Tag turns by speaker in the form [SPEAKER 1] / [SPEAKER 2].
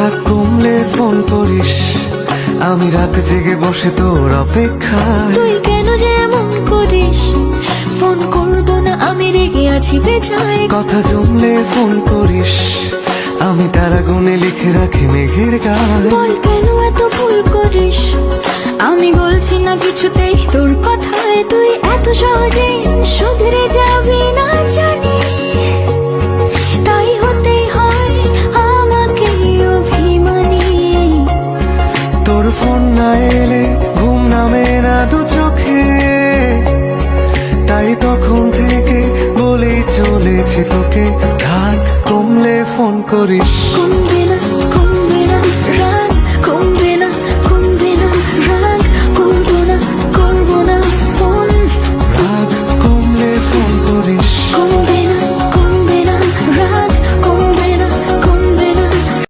[SPEAKER 1] রাত কমলে ফোন করিস, আমি রাত জেগে বসে তোর অপেক্ষায়।
[SPEAKER 2] তুই কেন যে এমন করিস, ফোন করবো না আমি রেগে আছি বেজায়।
[SPEAKER 1] কথা জমলে ফোন করিস, আমি তারা গুনে লিখে রাখি মেঘের গায়ে।
[SPEAKER 2] বল কেন এত ভুল করিস, আমি বলছি না কিছুতেই তোর কথায়। তুই এত সহজে শুধরে যাবি না জানি, তাই হতেই হয় আমাকে অভিমানী।
[SPEAKER 1] তোর ফোন না এলে ঘুম নামে না দু চোখে, তাই তখন থেকে বলেই চলেছি তোকে, রাত কমলে ফোন করিস।
[SPEAKER 2] কোন